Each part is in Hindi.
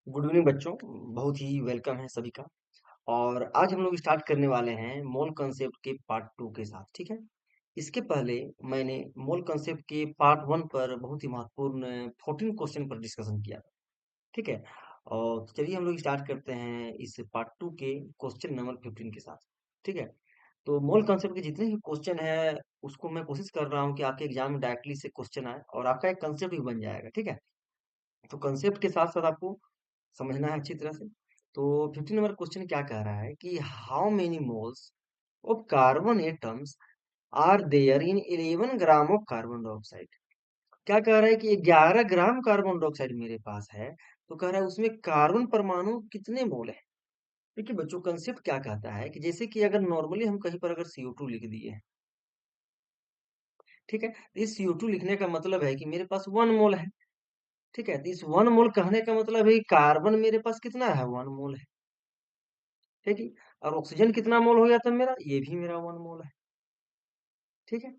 गुड इवनिंग बच्चों। बहुत ही वेलकम है सभी का। और आज हम लोग स्टार्ट करने वाले हैं मोल कॉन्सेप्ट के पार्ट टू के साथ। ठीक है। इसके पहले मैंने मोल कॉन्सेप्ट के पार्ट वन पर बहुत ही महत्वपूर्ण 14 क्वेश्चन पर डिस्कशन किया। ठीक है। और चलिए हम लोग स्टार्ट करते हैं इस पार्ट टू के क्वेश्चन नंबर 15 के साथ। ठीक है। तो मोल कॉन्सेप्ट के जितने भी क्वेश्चन है उसको मैं कोशिश कर रहा हूँ कि आपके एग्जाम में डायरेक्टली से क्वेश्चन आए और आपका एक कंसेप्ट भी बन जाएगा। ठीक है। तो कंसेप्ट के साथ साथ आपको समझना है अच्छी तरह से। तो 15 नंबर क्वेश्चन क्या कह रहा है कि how many moles of carbon atoms are there in 11 gram of carbon dioxide. क्या कह रहा है कि 11 ग्राम कार्बन डाइऑक्साइड मेरे पास है। तो कह रहा है उसमें कार्बन परमाणु कितने मोल है। देखिए बच्चों, कंसेप्ट क्या कहता है कि जैसे कि अगर नॉर्मली हम कहीं पर अगर CO2 लिख दिए हैं, ठीक है, तो इस CO2 लिखने का मतलब है कि मेरे पास 1 मोल है। ठीक है। तो इस 1 मोल कहने का मतलब है कि कार्बन मेरे पास कितना है, 1 मोल है। ठीक है। और ऑक्सीजन कितना मोल हो गया था मेरा, ये भी मेरा 1 मोल है। ठीक है।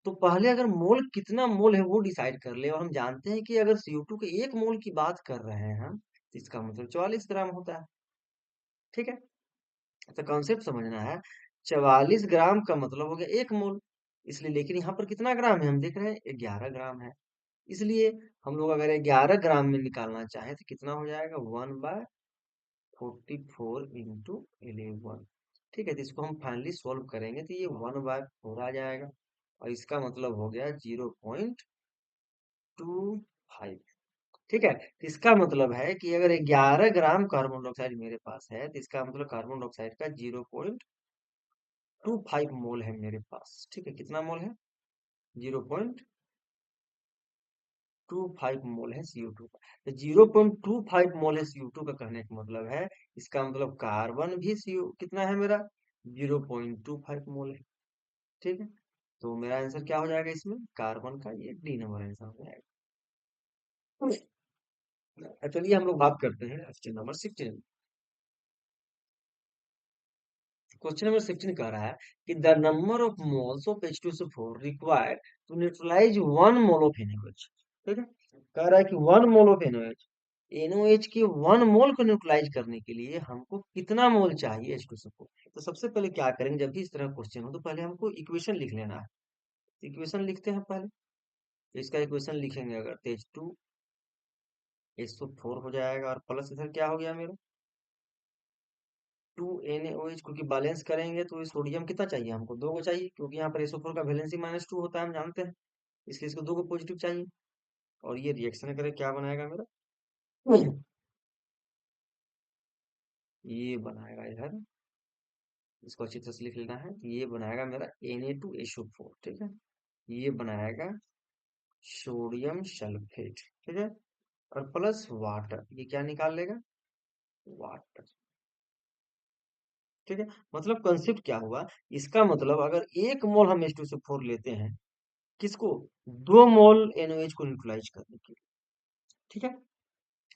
तो पहले अगर मोल कितना मोल है वो डिसाइड कर ले। और हम जानते हैं कि अगर CO2 के 1 मोल की बात कर रहे हैं हम, तो इसका मतलब 44 ग्राम होता है। ठीक है। तो कॉन्सेप्ट समझना है। 44 ग्राम का मतलब हो गया 1 मोल। इसलिए लेकिन यहाँ पर कितना ग्राम है हम देख रहे हैं, 11 ग्राम है। इसलिए हम लोग अगर 11 ग्राम में निकालना चाहें तो कितना हो जाएगा, 1/44 इंटू 11। ठीक है। तो इसको हम फाइनली सॉल्व करेंगे तो ये 1/4 आ जाएगा। और इसका मतलब हो गया 0.25। ठीक है। तो इसका मतलब है कि अगर 11 ग्राम कार्बन डाइऑक्साइड मेरे पास है तो इसका मतलब कार्बन डाइऑक्साइड का 0.25 मोल है मेरे पास। ठीक है। कितना मोल है, 0.25 मोल है CO2 का। तो 0.25 मोल है CO2 का कहने का मतलब है, इसका मतलब कार्बन भी CO कितना है मेरा, 0.25 मोल है। ठीक है। तो मेरा आंसर क्या हो जाएगा इसमें, कार्बन का ये डी नंबर आंसर हो जाएगा। चलिए हम लोग बात करते हैं क्वेश्चन नंबर 16। क्वेश्चन नंबर 16 कह रहा है कि the number of moles of H2SO4 required to neutralise 1 mole of NaOH। ठीक है। कह रहा है कि 1 मोल ऑफ NaOH के 1 मोल को न्यूट्रलाइज करने के लिए हमको कितना मोल चाहिए H2SO4। तो सबसे पहले क्या करेंगे, जब भी इस तरह क्वेश्चन हो तो पहले हमको इक्वेशन लिख लेना है। इक्वेशन लिखते हैं पहले। तो इसका इक्वेशन लिखेंगे अगर तो H2SO4 हो जाएगा और प्लस इधर क्या हो गया मेरा, 2NaOH, क्योंकि बैलेंस करेंगे तो ये सोडियम कितना चाहिए हमको, 2 को चाहिए, क्योंकि यहाँ पर SO4 का वैलेंसी -2 होता है हम जानते हैं। इसलिए इसको 2 को पॉजिटिव चाहिए। और ये रिएक्शन करे क्या बनाएगा मेरा, ये बनाएगा इधर, इसको अच्छी तरह से लिख लेना है। तो ये बनाएगा मेरा Na2SO4। ठीक है। ये बनाएगा सोडियम सल्फेट। ठीक है। और प्लस वाटर, ये क्या निकाल लेगा, वाटर। ठीक है। मतलब कंसेप्ट क्या हुआ, इसका मतलब अगर 1 मोल हम H2SO4 लेते हैं, किसको, 2 मोल NaOH को न्यूट्रलाइज करने के लिए। ठीक है।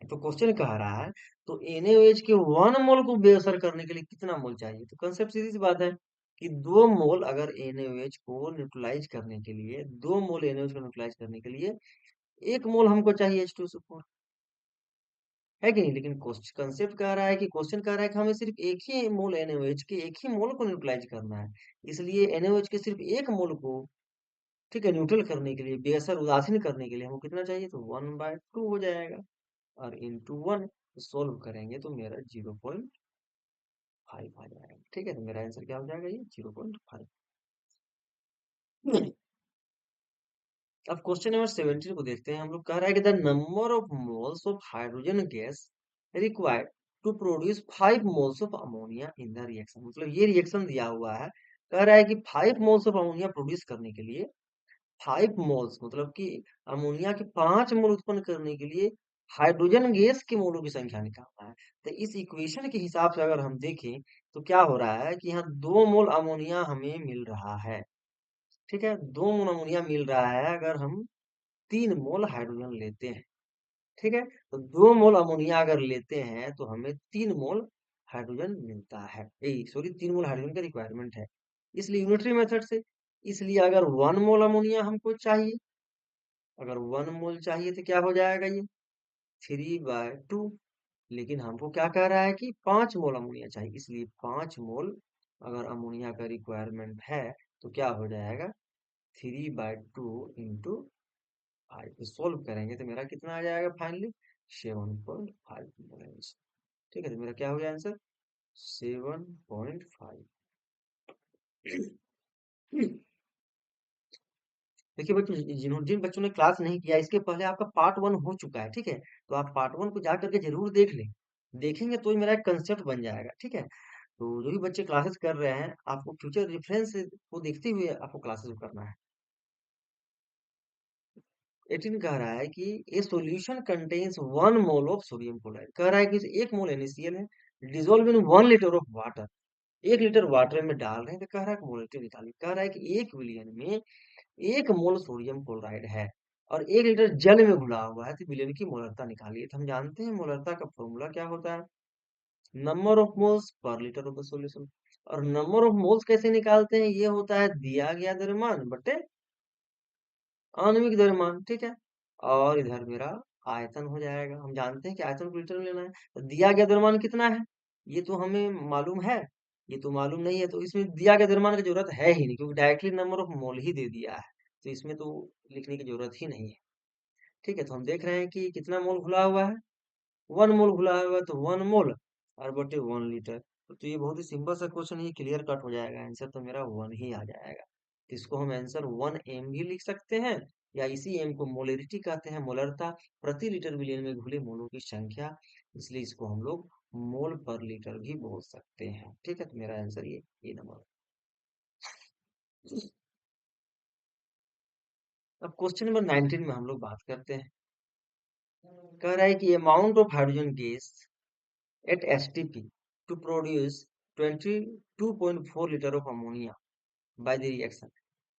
तो क्वेश्चन कह रहा है तो NaOH के 1 मोल को बेअसर करने के लिए कितना मोल चाहिए। तो कंसेप्ट सीधी सी बात है कि 2 मोल अगर NaOH को न्यूट्रलाइज करने के लिए, 2 मोल NaOH को न्यूट्रलाइज करने के लिए 1 मोल हमको चाहिए H2SO4, है कि नहीं। लेकिन कंसेप्ट कह रहा है कि क्वेश्चन कह रहा है कि हमें सिर्फ एक ही मोल NaOH के, एक ही मोल को न्यूट्रलाइज करना है। इसलिए NaOH के सिर्फ 1 मोल को, ठीक है, न्यूट्रल करने के लिए, बेअसर उदासीन करने के लिए हमको कितना चाहिए, तो 1/2 हो जाएगा। और इंटू 1 सोल्व करेंगे तो मेरा 0.5 आ जाएगा। ठीक है। तो मेरा आंसर क्या हो जाएगा, ये 0.5। अब क्वेश्चन नंबर 17 को देखते हैं हम लोग। कह रहा है कि the number of moles of hydrogen gas required to produce 5 moles of ammonia in the reaction. मतलब ये रिएक्शन दिया हुआ है, कह रहा है कि 5 मोल्स ऑफ अमोनिया प्रोड्यूस करने के लिए, 5 मोल्स मतलब कि अमोनिया के 5 मोल उत्पन्न करने के लिए हाइड्रोजन गैस के मोलों की संख्या निकालना है। तो इस इक्वेशन के हिसाब से अगर हम देखें तो क्या हो रहा है कि यहाँ 2 मोल अमोनिया हमें मिल रहा है। ठीक है। 2 मोल अमोनिया मिल रहा है अगर हम 3 मोल हाइड्रोजन लेते हैं। ठीक है। तो 2 मोल अमोनिया अगर लेते हैं तो हमें 3 मोल हाइड्रोजन मिलता है, सॉरी 3 मोल हाइड्रोजन का रिक्वायरमेंट है, इसलिए यूनिटरी मेथड से। इसलिए अगर 1 मोल अमोनिया हमको चाहिए, अगर 1 मोल चाहिए तो क्या हो जाएगा ये, 3/2 लेकिन हमको क्या कह रहा है कि 5 मोल अमोनिया चाहिए, इसलिए 5 मोल अगर अमोनिया का रिक्वायरमेंट है तो क्या हो जाएगा, 3/2 × 5। तो सोल्व करेंगे तो मेरा कितना आ जाएगा फाइनली, 7.5 मोल आंसर। ठीक है, तो मेरा क्या हो गया आंसर, 7.5। देखिए बच्चों, जिन बच्चों ने क्लास नहीं किया, इसके पहले आपका पार्ट 1 हो चुका है, ठीक है, तो आप पार्ट 1 को जा करके जरूर देख लें। देखेंगे तो ही मेरा एक कंसेप्ट बन जाएगा, ठीक है। तो जो भी बच्चे क्लासेस कर रहे हैं, आपको फ्यूचर रेफरेंस को देखते हुए आपको क्लासेस करना है। 18 कह रहा है कि ए solution contains 1 mole of sodium chloride, कह रहा है कि 1 मोल NaCl है, dissolve in 1 litre of water. 1 litre water में डाल रहे हैं तो कह रहा है मोलरिटी निकालिए, कह रहा है कि 1 विलियन में 1 मोल सोडियम क्लोराइड है और 1 लीटर जल में घुला हुआ है, तो विलियन की मोलरता निकालिए। तो हम जानते हैं मोलरता का फॉर्मूला क्या होता है, number of moles per litre of the solution. और नंबर ऑफ मोल्स कैसे निकालते हैं, ये होता है दिया गया द्रव्यमान बटे आणविक द्रव्यमान, ठीक है। और इधर मेरा आयतन हो जाएगा, हम जानते हैं कि आयतन को लीटर में लेना है। तो दिया गया द्रव्यमान कितना है, ये तो हमें मालूम है, ये तो मालूम नहीं है, तो इसमें दिया गया द्रव्यमान की जरूरत है ही नहीं, क्योंकि डायरेक्टली नंबर ऑफ मोल ही दे दिया है, तो इसमें तो लिखने की जरूरत ही नहीं है। ठीक है, तो हम देख रहे हैं कि कितना मोल घुला हुआ है, 1 मोल घुला हुआ है, तो 1 मोल और बटे 1 लीटर। तो ये बहुत ही सिंपल सा क्वेश्चन, ये क्लियर कट हो जाएगा, आंसर तो मेरा 1 ही आ जाएगा। तो इसको हम आंसर 1 m भी लिख सकते हैं, या इसी m को मोलरिटी कहते हैं, मोलरता, प्रति लीटर विलियन में घुले मोलों की संख्या, इसलिए इसको हम लोग मोल पर लीटर भी बोल सकते हैं। ठीक है, तो मेरा आंसर ये नंबर। अब क्वेश्चन नंबर 19 में हम लोग बात करते हैं। कह रहा है कि amount of hydrogen gas at STP to produce 22.4 litre of ammonia by the reaction।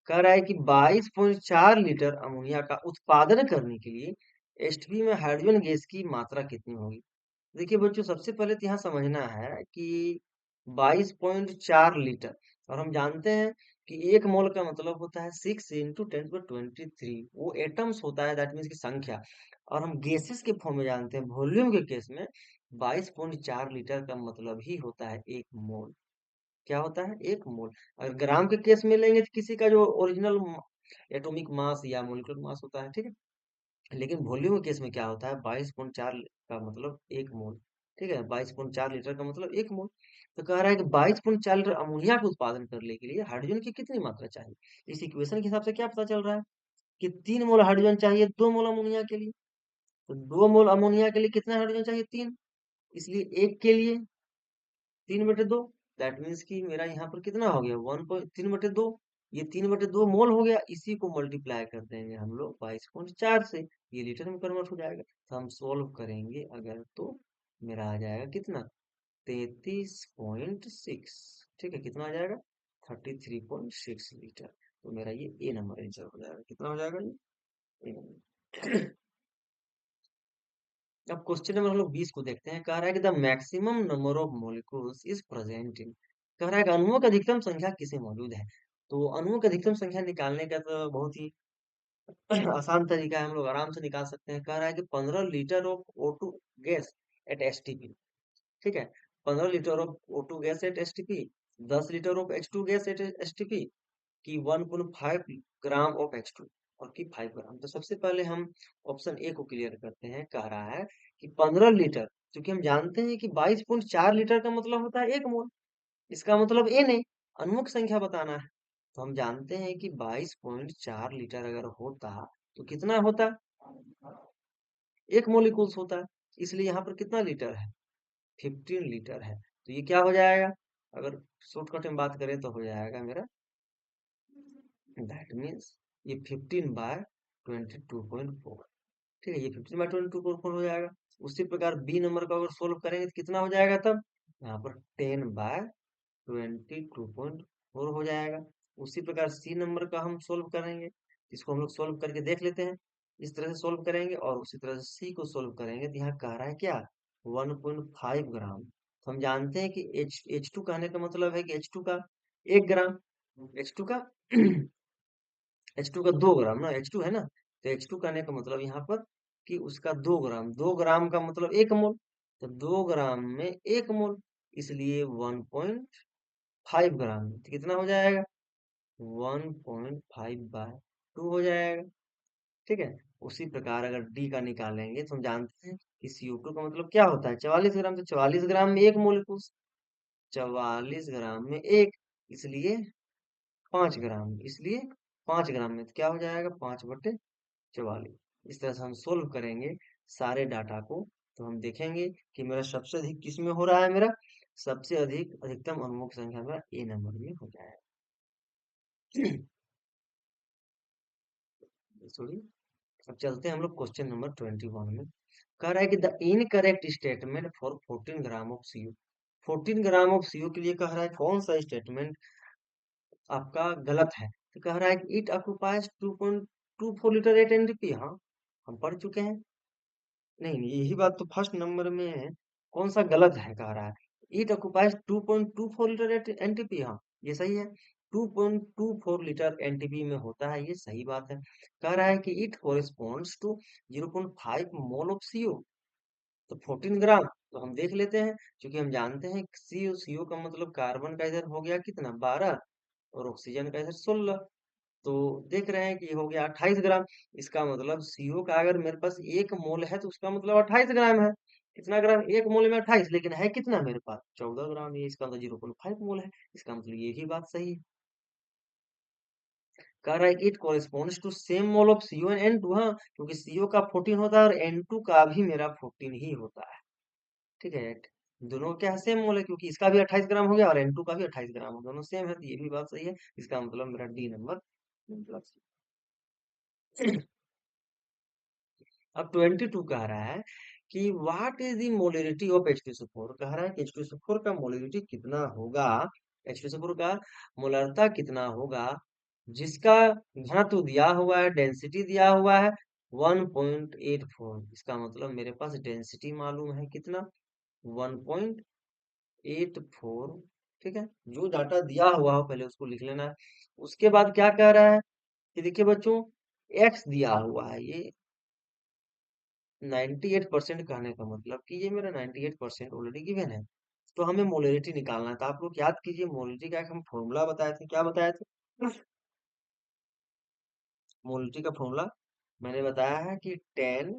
कह रहा है कि 22.4 लीटर अमोनिया का उत्पादन करने के लिए एसटीपी में हाइड्रोजन गैस की मात्रा कितनी होगी। देखिए बच्चों, सबसे पहले तो यहाँ समझना है कि 22.4 लीटर, और हम जानते हैं कि 1 मोल का मतलब होता है 6 × 10⁻23, वो एटम्स होता है, दैट मीन्स की संख्या। और हम गैसेस के फॉर्म में जानते हैं, वॉल्यूम के केस में 22.4 लीटर का मतलब ही होता है 1 मोल। क्या होता है, 1 मोल। अगर ग्राम के केस में लेंगे तो किसी का जो ओरिजिनल एटॉमिक मास या मोलिकुलर मास होता है, ठीक है। लेकिन वॉल्यूम के केस में क्या होता है, 22.4 का मतलब 1 मोल। ठीक है, 22.4 लीटर का मतलब 1 मोल। तो कह रहा है कि 22.4 लीटर अमोनिया का उत्पादन करने के लिए हाइड्रोजन की कितनी मात्रा चाहिए। इस इक्वेशन के हिसाब से क्या पता चल रहा है कि 3 मोल हाइड्रोजन चाहिए 2 मोल अमोनिया के लिए। तो 2 मोल अमोनिया के लिए कितना हाइड्रोजन चाहिए, 3, इसलिए एक के लिए 3/2। दैट मीन्स कि मेरा यहाँ पर कितना हो गया, 1.3/2। ये 3/2 मोल हो गया, इसी को मल्टीप्लाई कर देंगे हम लोग 22.4 से, ये लीटर में कन्वर्ट हो जाएगा। तो हम सोल्व करेंगे अगर, तो मेरा आ जाएगा कितना, 33.6। ठीक है, कितना आ जाएगा, 33.6 लीटर। तो मेरा ये ए नंबर आंसर हो जाएगा, कितना हो जाएगा ये, ए नंबर। अब क्वेश्चन नंबर हम लोग 20 को देखते हैं। कह रहा है कि the maximum number of molecules is present in, कह रहा है कि अणुओं की अधिकतम संख्या किसे मौजूद है। तो अणुओं की अधिकतम संख्या निकालने का तो बहुत ही आसान तरीका है, हम लोग आराम से निकाल सकते हैं। कह रहा है कि 15 litre of O2 gas at STP, ठीक है, 15 litre of O2 gas at STP, 10 litre of H2 gas at STP, की 1.5 ग्राम ऑफ H2 और की 5 ग्राम। तो सबसे पहले हम ऑप्शन ए को क्लियर करते हैं। कह रहा है कि 15 लीटर, क्योंकि हम जानते हैं कि 22.4 लीटर का मतलब होता है 1 मोल, इसका मतलब ए ने अणुओं की संख्या बताना है। तो हम जानते हैं कि 22.4 लीटर अगर होता तो कितना होता, 1 मोलिकुल्स होता है, इसलिए यहाँ पर कितना लीटर है, 15 लीटर है। तो ये क्या हो जाएगा, अगर शॉर्टकट में बात करें तो हो जाएगा मेरा, दैट मीन्स ये 15/22.4। ठीक है, ये 15/22.4 हो जाएगा। उसी प्रकार बी नंबर का अगर सोल्व करेंगे तो कितना हो जाएगा, तब यहाँ पर 10/22.4 हो जाएगा। उसी प्रकार सी नंबर का हम सोल्व करेंगे, इसको हम लोग सोल्व करके देख लेते हैं। इस तरह से सोल्व करेंगे और उसी तरह से सी को सोल्व करेंगे, तो यहाँ कह रहा है क्या, 1.5 ग्राम। तो हम जानते हैं कि H2 कहने का मतलब है कि H2 का 1 ग्राम, H2 का H2 का 2 ग्राम ना, H2 है ना, तो H2 कहने का मतलब यहाँ पर कि उसका 2 ग्राम, 2 ग्राम का मतलब 1 मोल। तो 2 ग्राम में 1 मोल, इसलिए 1.5 ग्राम में तो कितना हो जाएगा, 1.5 बाय 2 हो जाएगा। ठीक है। उसी प्रकार अगर डी का निकालेंगे तो हम जानते हैं कि CO2 का मतलब क्या होता है, 44 ग्राम, तो 44 ग्राम में 1 मोल, 44 ग्राम में 1, इसलिए 5 ग्राम, इसलिए 5 ग्राम में तो क्या हो जाएगा, 5/44। इस तरह से हम सोल्व करेंगे सारे डाटा को, तो हम देखेंगे कि मेरा सबसे अधिक किस में हो रहा है, मेरा सबसे अधिक अधिकतम अणुओं की संख्या मेरा ए नंबर में हो जाएगा। सॉरी। अब चलते हैं हम लोग क्वेश्चन नंबर 21 में। कह रहा है कि the incorrect statement for 14 gram of CO, 14 gram of CO के लिए कह रहा है कौन सा स्टेटमेंट आपका गलत है। तो कह रहा है कि it occupies 2.24 litre at NTP. हाँ, हम पढ़ चुके हैं। नहीं नहीं, यही बात तो फर्स्ट नंबर में है, कौन सा गलत है कह रहा है, it occupies 2.24 litre at NTP. हाँ, ये सही है, 2.24 लीटर एनटीपी में होता है, ये सही बात है। कह रहा है कि it corresponds to 0.5 mole of CO, तो 14 ग्राम तो हम देख लेते हैं, क्योंकि हम जानते हैं CO, CO का मतलब कार्बन का इधर हो गया कितना, 12, और ऑक्सीजन का इधर 16, तो देख रहे हैं कि ये हो गया 28 ग्राम। इसका मतलब CO का अगर मेरे पास 1 मोल है तो उसका मतलब 28 ग्राम है। कितना ग्राम, 1 मोल में 28, लेकिन है कितना मेरे पास, 14 ग्राम, ये इसका मतलब 0.5 मोल है। इसका मतलब ये भी बात सही है। कह रहा है it corresponds to same mole of CO and N2। हाँ, क्योंकि CO का 14 होता है और N2 का भी मेरा 14 ही होता है। ठीक है, दोनों क्या है, सेम मोल है, क्योंकि इसका भी 28 ग्राम हो गया और N2 का भी 28 ग्राम हो, दोनों सेम है, तो ये भी बात सही है। इसका मतलब मेरा डी नंबर मतलब। अब 22 कह रहा है कि what is the molarity of H2SO4, कह रहा है कि H2SO4 का मोलरिटी कितना होगा, H2SO4 का मोलरता कितना होगा, जिसका घनत्व दिया हुआ है, डेंसिटी दिया हुआ है 1.84। इसका मतलब मेरे पास डेंसिटी मालूम है कितना, 1.84। ठीक है, जो डाटा दिया हुआ हो पहले उसको लिख लेना है। उसके बाद क्या कह रहा है कि देखिए बच्चों, एक्स दिया हुआ है, ये 98% कहने का मतलब कि ये मेरा 98% ऑलरेडी गिवन है, तो हमें मोलरिटी निकालना है। तो आप लोग याद कीजिए, मोलरिटी का एक हम फॉर्मूला बताए थे, क्या बताए थे, मोलरिटी का फॉर्मूला मैंने बताया है कि 10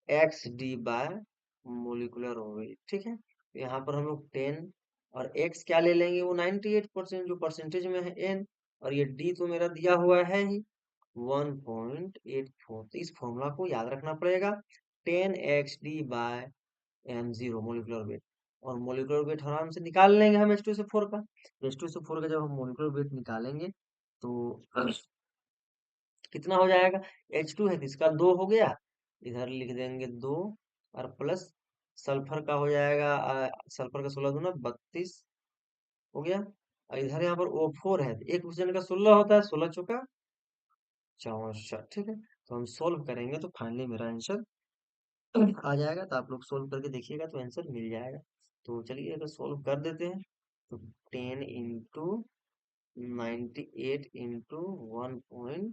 x d/, मोलिकुलर वेट। ठीक है, तो यहाँ पर हम लोग 10 और x क्या ले लेंगे, वो 98% जो परसेंटेज में है n, और ये d तो मेरा दिया हुआ है ही 1.84। तो इस फॉर्मूला को याद रखना पड़ेगा, 10 x d/m0 मोलिकुलर वेट, और मोलिकुलर वेट आराम से निकाल लेंगे हम H2SO4 का। H2SO4 का जब हम मोलिकुलर वेट निकालेंगे तो कितना हो जाएगा, H2 है तो इसका 2 हो गया, इधर लिख देंगे 2, और प्लस सल्फर का हो जाएगा, सल्फर का 16 दूना 32 हो गया, और इधर यहाँ पर O4 है, तो एक ऑक्सीजन का 16 होता है, 16 चौका 64। ठीक है, तो हम सोल्व करेंगे तो फाइनली मेरा आंसर आ जाएगा, तो आप लोग सोल्व करके देखिएगा तो आंसर मिल जाएगा। तो चलिए अगर सोल्व कर देते हैं, तो 10 × 98 × 1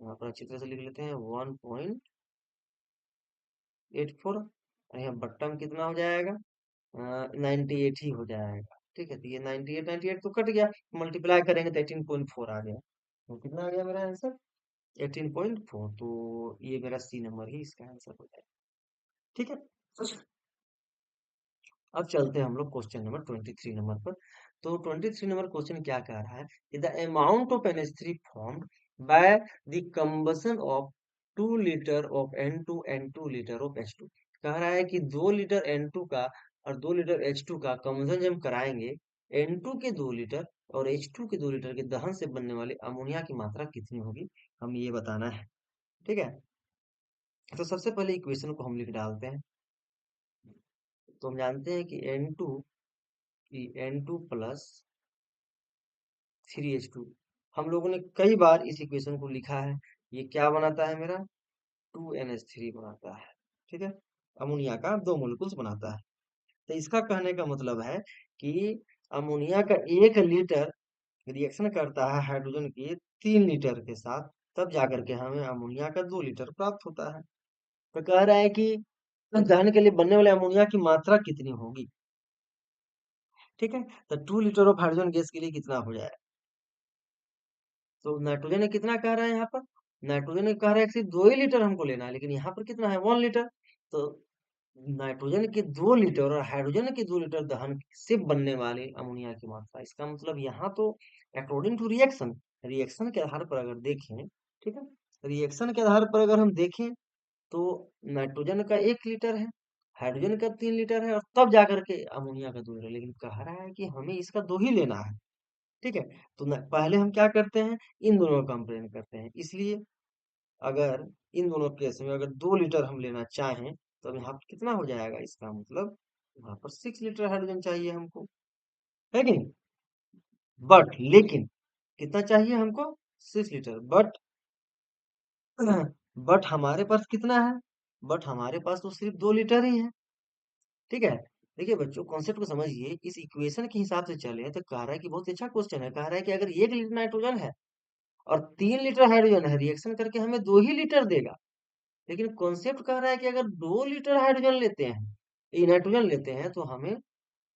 यहाँ पर अच्छी तरह से लिख लेते हैं 1.84, और यहाँ बट्टा में कितना हो जाएगा, 98 ही हो जाएगा। ठीक है, तो ये 98 तो कट गया, मल्टीप्लाई करेंगे तो 18.4 आ गया, तो कितना आ गया मेरा आंसर, 18.4। तो ये मेरा सी नंबर ही इसका आंसर हो जाएगा। ठीक है, अब चलते हैं हम लोग क्वेश्चन नंबर 23 नंबर पर। तो 23 नंबर क्वेश्चन क्या कह रहा है कि the amount of NH3 formed by the combustion of 2 litre of N2 and 2 litre of H2। कह रहा है कि 2 लीटर N2 का और 2 लीटर H2 का कंबसन जब हम कराएंगे, N2 के 2 लीटर और H2 के 2 लीटर के दहन से बनने वाले अमोनिया की मात्रा कितनी होगी, हम ये बताना है। ठीक है, तो सबसे पहले इक्वेशन को हम लिख डालते हैं। तो हम जानते हैं कि N2 प्लस 3H2, हम लोगों ने कई बार इस इक्वेशन को लिखा है, ये क्या बनाता है मेरा, 2NH3 बनाता है। ठीक है, अमोनिया का 2 मोलिकुल्स बनाता है। तो इसका कहने का मतलब है कि अमोनिया का 1 लीटर रिएक्शन करता है हाइड्रोजन के 3 लीटर के साथ, तब जाकर के हमें अमोनिया का 2 लीटर प्राप्त होता है। तो कह रहा है कि तो दहन के लिए बनने वाले अमोनिया की मात्रा कितनी होगी? ठीक है, तो 2 लीटर ऑफ हाइड्रोजन गैस के लिए कितना हो जाएगा? तो नाइट्रोजन ने कितना कह रहा है यहाँ पर? नाइट्रोजन ने कह रहा है कि सिर्फ 2 ही लीटर हमको लेना है, लेकिन यहाँ पर कितना है? 1 लीटर। तो नाइट्रोजन के 2 लीटर और हाइड्रोजन के 2 लीटर दहन से बनने वाले अमोनिया की मात्रा, इसका मतलब यहाँ तो अकॉर्डिंग टू रिएक्शन, रिएक्शन के आधार पर अगर देखें, ठीक है, रिएक्शन के आधार पर अगर हम देखें तो नाइट्रोजन का 1 लीटर है, हाइड्रोजन का 3 लीटर है, और तब जाकर के अमोनिया का 2 लीटर, लेकिन कह रहा है कि हमें इसका 2 ही लेना है। ठीक है, तो पहले हम क्या करते हैं, इन दोनों का कंपेयर करते हैं। इसलिए अगर इन दोनों केस में अगर 2 लीटर हम लेना चाहें तो अब यहाँ पर कितना हो जाएगा? इसका मतलब यहाँ पर 6 लीटर हाइड्रोजन चाहिए हमको, है कि नहीं? बट लेकिन कितना चाहिए हमको? 6 लीटर। बट हमारे पास कितना है? बट हमारे पास तो सिर्फ 2 लीटर ही है। ठीक है, देखिए बच्चों, कॉन्सेप्ट को समझिए। इस इक्वेशन के हिसाब से चले तो कह रहा है कि बहुत अच्छा क्वेश्चन है, कह रहा है कि अगर 1 लीटर नाइट्रोजन है और 3 लीटर हाइड्रोजन है, रिएक्शन करके हमें 2 ही लीटर देगा। लेकिन कॉन्सेप्ट कह रहा है कि अगर 2 लीटर हाइड्रोजन लेते हैं, ये नाइट्रोजन लेते हैं, तो हमें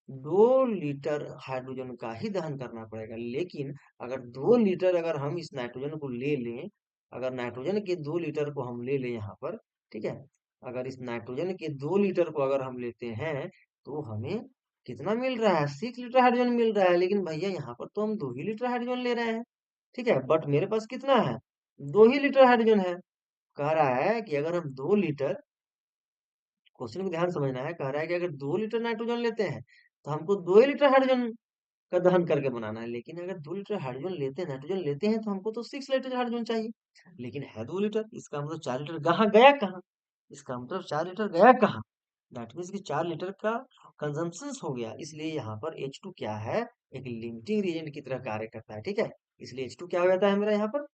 2 लीटर हाइड्रोजन का ही दहन करना पड़ेगा। लेकिन अगर 2 लीटर अगर हम इस नाइट्रोजन को ले लें, अगर नाइट्रोजन के 2 लीटर को हम ले लें यहाँ पर, ठीक है, अगर इस नाइट्रोजन के 2 लीटर को अगर हम लेते हैं तो हमें कितना मिल रहा है? 6 लीटर हाइड्रोजन मिल रहा है। लेकिन भैया यहाँ पर तो हम 2 ही लीटर हाइड्रोजन ले रहे हैं। ठीक है, बट मेरे पास कितना है? 2 ही लीटर हाइड्रोजन है। कह रहा है कि अगर हम 2 लीटर, क्वेश्चन को ध्यान से समझना है, कह रहा है कि अगर 2 लीटर नाइट्रोजन लेते हैं तो हमको 2 ही लीटर हाइड्रोजन का दहन करके बनाना है। लेकिन अगर 2 लीटर हाइड्रोजन लेते हैं, नाइट्रोजन लेते हैं, तो हमको तो 6 लीटर हाइड्रोजन चाहिए। लेकिन है 2 लीटर, इसका मतलब 4 लीटर कहाँ गया? कहाँ? इसका मतलब 4 लीटर गया कहाँ? दैट मीन्स कि 4 लीटर का कंजम्पशन हो गया। इसलिए यहाँ पर H2 क्या है? एक लिमिटिंग रिएजेंट की तरह कार्य करता है। ठीक है, इसलिए H2 क्या हो जाता है मेरा यहाँ पर?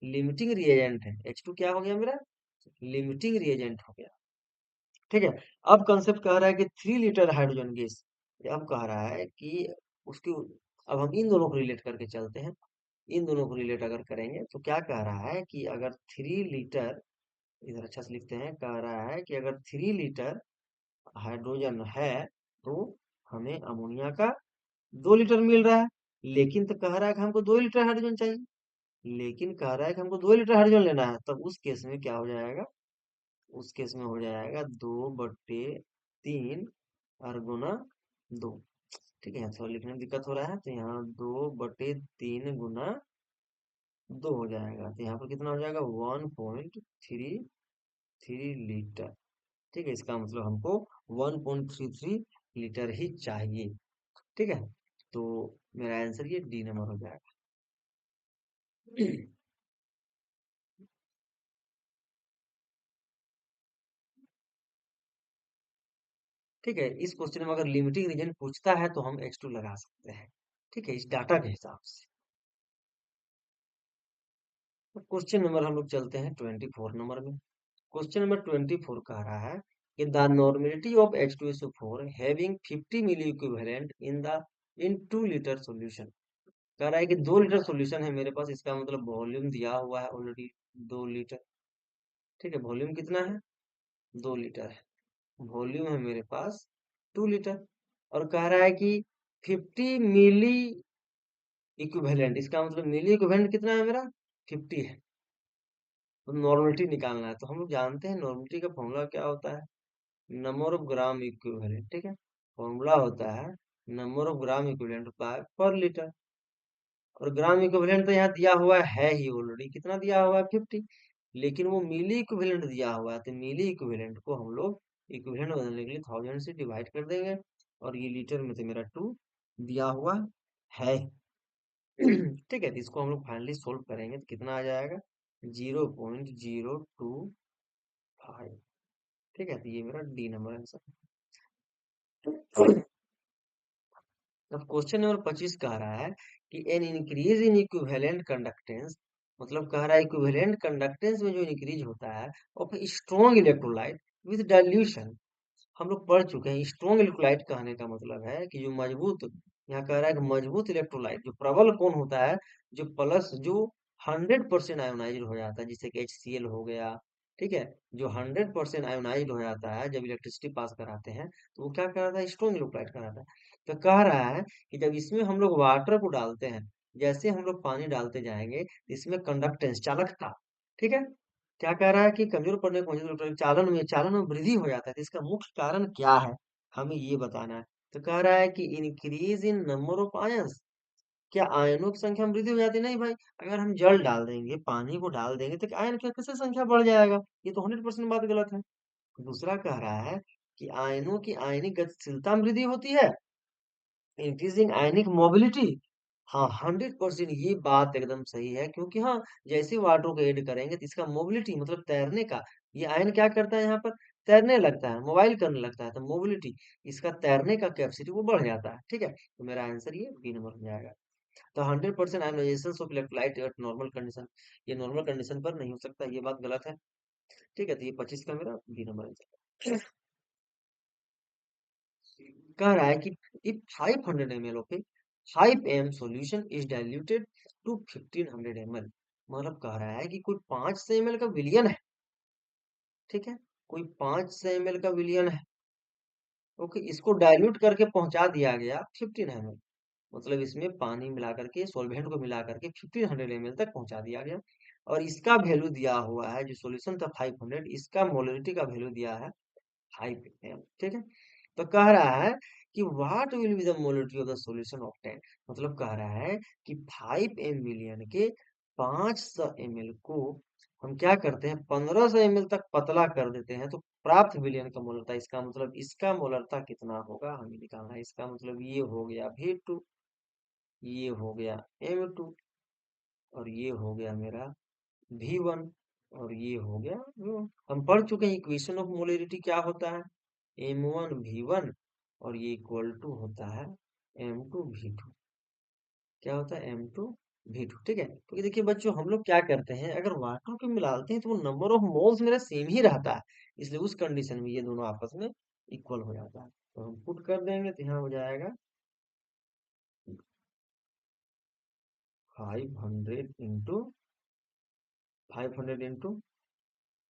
लिमिटिंग रिएजेंट है। H2 क्या हो गया मेरा? लिमिटिंग रिएजेंट हो गया। ठीक है, अब कंसेप्ट कह रहा है कि 3 लीटर हाइड्रोजन गैस, अब कह रहा है कि उसकी, अब हम इन दोनों को रिलेट करके चलते हैं। इन दोनों को रिलेट अगर करेंगे तो क्या कह रहा है कि अगर 3 लीटर, इधर अच्छा से लिखते हैं, कह रहा है कि अगर 3 लीटर हाइड्रोजन है तो हमें अमोनिया का 2 लीटर मिल रहा है। लेकिन तो कह रहा है कि हमको 2 लीटर हाइड्रोजन चाहिए। लेकिन कह रहा है कि हमको 2 लीटर हाइड्रोजन लेना है, तब उस केस में क्या हो जाएगा? उस केस में हो जाएगा 2/3 और गुना 2। ठीक है, यहाँ थोड़ा लिखने में दिक्कत हो रहा है, तो यहाँ 2/3 गुना 2 हो जाएगा। तो यहाँ पर कितना हो जाएगा? 1.33 लीटर। ठीक है, इसका मतलब हमको 1.33 लीटर ही चाहिए। ठीक है, तो मेरा आंसर ये डी नंबर हो जाएगा। ठीक है, इस क्वेश्चन में अगर लिमिटिंग रीजन पूछता है तो हम H2 लगा सकते हैं। ठीक है, इस डाटा के हिसाब से। तो क्वेश्चन नंबर हम लोग चलते हैं 24 नंबर में। क्वेश्चन नंबर 24 कह रहा है कि the normality of H2SO4 having 50 milliequivalent in 2 litre solution. कह रहा है कि 2 लीटर सॉल्यूशन है मेरे पास, इसका मतलब वॉल्यूम दिया हुआ है ऑलरेडी 2 लीटर। ठीक है, वॉल्यूम कितना है? 2 लीटर है। वॉल्यूम है मेरे पास 2 लीटर, और कह रहा है कि 50 मिली इक्विवेलेंट, इसका मतलब मिली इक्विवेलेंट कितना है मेरा? 50 है। तो नॉर्मलिटी निकालना है, तो हम लोग जानते हैं नॉर्मलिटी का फॉर्मूला क्या होता है? Number of gram equivalent. ठीक है, फॉर्मूला होता है number of gram equivalent by per litre. और ग्राम इक्विवेलेंट तो यहाँ दिया हुआ है ही ऑलरेडी, कितना दिया हुआ है? 50। लेकिन वो मिली इक्विवेलेंट दिया हुआ है, तो मिली इक्विवेलेंट को हम लोग इक्विवेलेंट बदलने के लिए 1000 से डिवाइड कर देंगे। और ये लीटर में तो मेरा 2 दिया हुआ है। ठीक है, तो इसको हम लोग फाइनली सोल्व करेंगे तो कितना आ जाएगा? 0.025। ठीक है, तो ये मेरा डी नंबर आंसर। अब क्वेश्चन नंबर 25 कह रहा है कि an increase in equivalent conductance, मतलब कह रहा है इक्विवेलेंट कंडक्टेंस में जो इंक्रीज होता है of strong electrolyte with dilution. हम लोग पढ़ चुके हैं, स्ट्रॉन्ग इलेक्ट्रोलाइट कहने का मतलब है कि जो मजबूत, यहाँ कह रहा है कि मजबूत इलेक्ट्रोलाइट जो प्रबल कौन होता है? जो प्लस जो 100% आयोनाइज हो जाता है, जैसे कि HCl हो गया, ठीक है। जो 100% आयोनाइज्ड हो जाता है जब इलेक्ट्रिसिटी पास कराते हैं, तो वो क्या कराता है, स्ट्रॉन्ग इलेक्ट्रोलाइट कराता है। तो कह रहा है कि जब इसमें हम लोग वाटर को डालते हैं, जैसे हम लोग पानी डालते जाएंगे, तो इसमें कंडक्टेंस चालकता, ठीक है, क्या कह रहा है कि कमजोर पड़ने पर इलेक्ट्रॉनिक चालन में वृद्धि हो जाता है। तो इसका मुख्य कारण क्या है, हमें ये बताना है। तो कह रहा है कि increase in number of ions, क्या आयनों की संख्या में वृद्धि हो जाती है? नहीं भाई, अगर हम जल डाल देंगे, पानी को डाल देंगे, तो आयन की कैसे संख्या बढ़ जाएगा? ये तो 100% बात गलत है। दूसरा कह रहा है कि आयनों की आयनिक गतिशीलता में वृद्धि होती है, इंक्रीजिंग आयनिक मोबिलिटी। हाँ, 100% ये बात एकदम सही है, क्योंकि हाँ, जैसे वाटर को ऐड करेंगे तो इसका मोबिलिटी मतलब तैरने का, ये आयन क्या करता है यहाँ पर, तैरने लगता है, मोबाइल करने लगता है, तो मोबिलिटी, इसका तैरने का कैपेसिटी वो बढ़ जाता है। ठीक है, तो मेरा आंसर ये बी नंबर हो जाएगा। तो 100% ionisation of electrolyte at normal condition, ये नॉर्मल कंडीशन पर नहीं हो सकता, ये बात गलत है। ठीक है, तो ये 25 का मेरा बी नंबर आंसर। कह रहा है कि if 500 ml of a 5 m solution is diluted to 1500 ml, मतलब कह रहा है कि कोई 500 ml का विलियन है, ठीक है, कोई 500 ml का विलियन है, ओके, इसको डाइल्यूट करके पहुंचा दिया गया 1500 ml, मतलब इसमें पानी मिला करके, सॉल्वेंट को मिला करके 1500 ml तक पहुंचा दिया गया, और इसका वैल्यू दिया हुआ है, जो सॉल्यूशन था 500, इसका मोलरिटी का वैल्यू दिया है 5 m, ठीक है। तो कह रहा है कि what will be the molarity of the solution of 10, मतलब कह रहा है कि 5 m मिलियन के 500 ml को हम क्या करते हैं, 1500 ml तक पतला कर देते हैं, तो प्राप्त विलियन का मोलरता, इसका मतलब इसका मोलरता कितना होगा हमें निकालना है। इसका मतलब ये हो गया V2, ये हो गया M2, और ये हो गया मेरा V1, और ये हो गया V1। हम पढ़ चुके हैं इक्वेशन ऑफ मोलरिटी क्या होता है, M1 V1, और ये इक्वल टू होता है M2 V2। क्या होता है, M2 V2, ठीक है। तो ये देखिए बच्चों, हम लोग क्या करते हैं, अगर वाटर को मिलाते हैं तो वो नंबर ऑफ मोल्स मेरा सेम ही रहता है, इसलिए उस कंडीशन में ये दोनों आपस में इक्वल हो जाता है। तो हम पुट कर देंगे तो यहाँ हो जाएगा 500 इंटू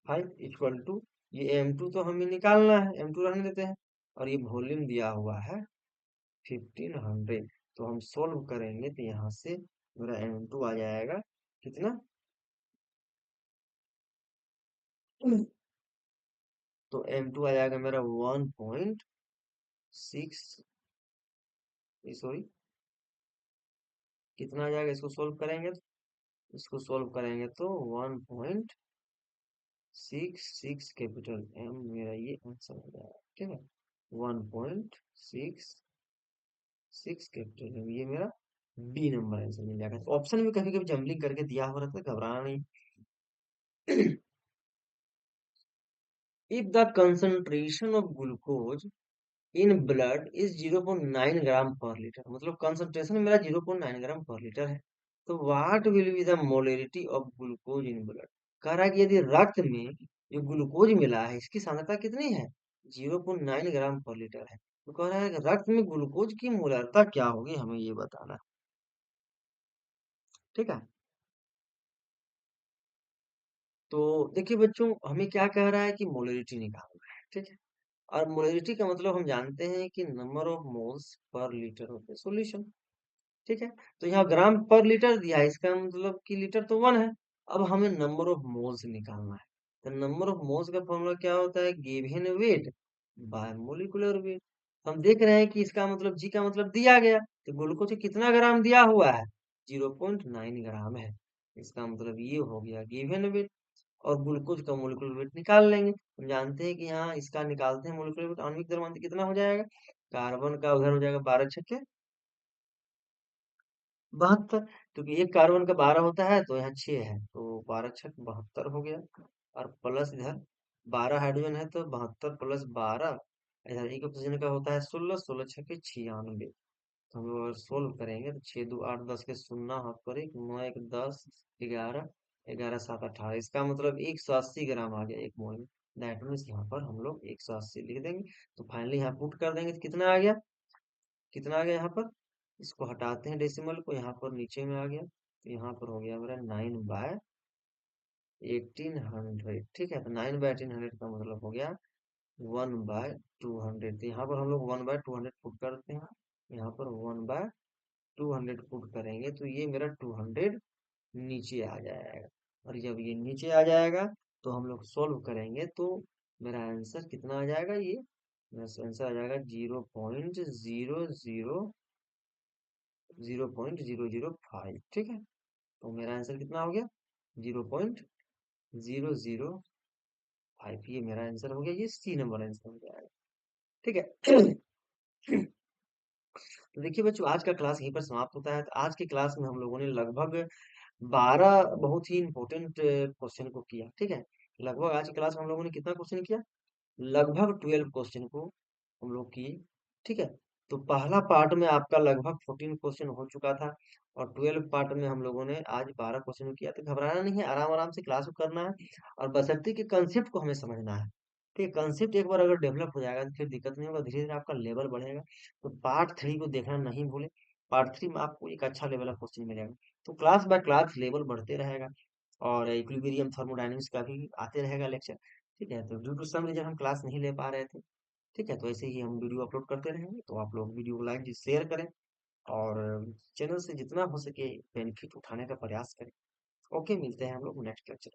5 इक्वल टू, ये M2 तो हमें निकालना है, M2 रहने देते हैं, और ये वॉल्यूम दिया हुआ है 1500। तो हम सोल्व करेंगे तो यहाँ से मेरा M2 आ जाएगा कितना, तो M2 आ जाएगा मेरा 1.6, सॉरी, कितना आ जाएगा, इसको सोल्व करेंगे तो, इसको सोल्व करेंगे तो 1.66 कैपिटल M, मेरा ये आंसर हो जाएगा, ठीक है। 1.66 कैपिटल M, ये मेरा बी नंबर आंसर मिल जाएगा। तो ऑप्शन में कभी कभी जम्बलिंग करके दिया हुआ रहता है, घबराना नहीं। If the concentration of glucose in blood is 0.9 ग्राम पर लीटर, मतलब कंसंट्रेशन मेरा 0.9 ग्राम पर लीटर है, तो what will be the molarity of glucose in blood. कह रहा है कि यदि रक्त में जो ग्लूकोज मिला है, इसकी सांद्रता कितनी है, 0.9 ग्राम पर लीटर है, तो कह रहा है कि रक्त में ग्लूकोज की मोलरता क्या होगी, हमें ये बताना है। ठीक है, तो देखिए बच्चों, हमें क्या कह रहा है कि मोलरिटी निकालना है, ठीक है, और मोलरिटी का मतलब हम जानते हैं कि number of moles per litre of solution, ठीक है। तो यहाँ ग्राम पर लीटर दिया है, इसका मतलब कि लीटर तो 1 है। अब हमें नंबर ऑफ मोल्स निकालना है, तो नंबर ऑफ मोल्स का फॉर्मूला क्या होता है, given weight by molecular weight. हम देख रहे हैं कि इसका मतलब जी का मतलब दिया गया, तो ग्लूकोज कितना ग्राम दिया हुआ है, 0.9 ग्राम है, इसका मतलब ये हो गया गिवन वेट। और ग्लूकोज का मोलिकुलर वेट निकाल लेंगे, हम जानते हैं कि यहाँ इसका निकालते हैं मोलिकुलर वेट, आणविक द्रव्यमान कितना हो जाएगा, कार्बन का उधर हो जाएगा 12 छक्के 72, क्योंकि एक कार्बन का 12 होता है, तो यहाँ 6 है, तो 12 छक 72 हो गया, और प्लस इधर 12 हाइड्रोजन है, तो 72 प्लस 12, इधर एक ऑक्सीजन का होता है 16, 16 छके 96। तो हम लोग सोल्व करेंगे तो 6 2 8 10 के शून्य हाथ पर एक, 9 1 10, 11, 11 7 18, इसका मतलब 180 ग्राम आ गया एक मोल में। दैट मीन्स यहाँ पर हम लोग 180 लिख देंगे। तो फाइनली यहाँ पुट कर देंगे तो कितना आ गया, कितना आ गया यहाँ पर, इसको हटाते हैं डेसिमल को, यहाँ पर नीचे में आ गया, तो यहाँ पर हो गया मेरा 9/, 1800, ठीक है। तो 9/1800 का मतलब हो गया 1/200। तो यहाँ पर हम लोग 1/200 पुट करते हैं, यहाँ पर 1/200 पुट करेंगे तो ये मेरा 200 नीचे आ जाएगा। और जब ये नीचे आ जाएगा तो हम लोग सोल्व करेंगे तो मेरा आंसर कितना आ जाएगा, ये मेरा आंसर आ जाएगा 0.00005, ठीक है। तो मेरा आंसर कितना हो गया 0.005, ये मेरा आंसर हो गया, ये सी नंबर आंसर हो जाएगा, ठीक है। तो देखिए बच्चों, आज का क्लास यहीं पर समाप्त होता है। तो आज की क्लास में हम लोगों ने लगभग 12 बहुत ही इंपॉर्टेंट क्वेश्चन को किया, ठीक है। लगभग आज की क्लास में हम लोगों ने कितना क्वेश्चन किया, लगभग 12 क्वेश्चन को हम लोग किए, ठीक है। तो पहला पार्ट में आपका लगभग 14 क्वेश्चन हो चुका था, और 12 पार्ट में हम लोगों ने आज 12 क्वेश्चन किया। तो घबराना नहीं है, आराम आराम से क्लास को करना है, और बशर्ते कि कंसेप्ट को हमें समझना है, ठीक है। कंसेप्ट एक बार अगर डेवलप हो जाएगा तो फिर दिक्कत नहीं होगा, धीरे धीरे आपका लेवल बढ़ेगा। तो पार्ट 3 को देखना नहीं भूले, पार्ट 3 में आपको एक अच्छा लेवल का क्वेश्चन मिलेगा। तो क्लास बाय क्लास लेवल बढ़ते रहेगा, और इक्विलिब्रियम थर्मोडायनेमिक्स का भी आते रहेगा लेक्चर, ठीक है। तो ड्यू टू सम रीजन हम क्लास नहीं ले पा रहे थे, ठीक है। तो ऐसे ही हम वीडियो अपलोड करते रहेंगे, तो आप लोग वीडियो को लाइक शेयर करें, और चैनल से जितना हो सके बेनिफिट उठाने का प्रयास करें। ओके, मिलते हैं हम लोग नेक्स्ट लेक्चर।